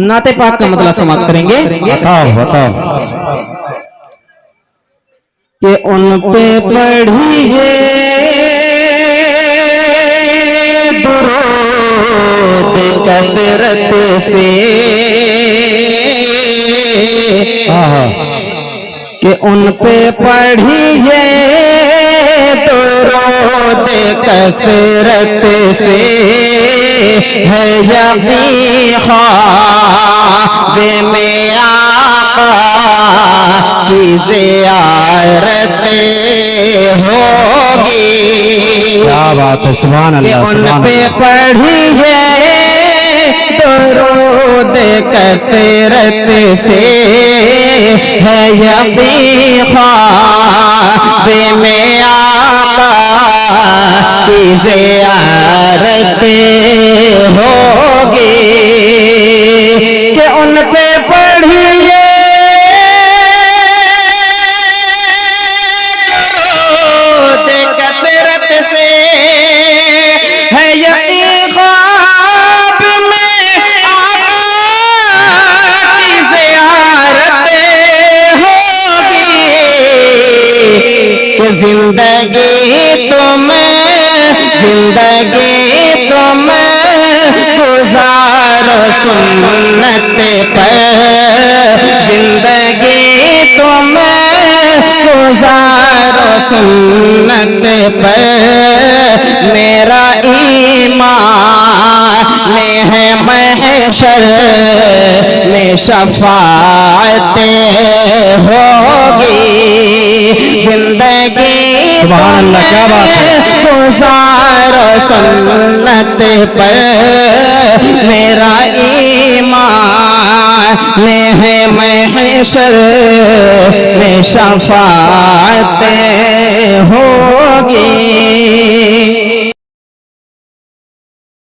नाते पाक का मतलब समाप्त करेंगे। बताओ कि उन पे पढ़िए दुरूद कसरत से, कि उन पे पढ़िए दुरूद कसरत से, है यकीन ख्वाब में आका की ज़ियारत होगी। क्या बात है, सुभान अल्लाह। उन पे पढ़िए दुरूद कसरत से, है यकीन ख्वाब में आका की ज़ियारत होगी। कि उन पे पढ़िए दुरूद कसरत से, है यकीन ख्वाब में आका की ज़ियारत होगी। कि जिंदगी तुम गुजारो सुन्नत पर, जिंदगी तुम गुजारो सुन्नत पर। मेरा ईमान है महशर में शफाअत होगी। जिंदगी सुभान अल्लाह, क्या बात है। गुजारो सुन्नत पर, मेरा ईमान है महशर में शफाअत होगी।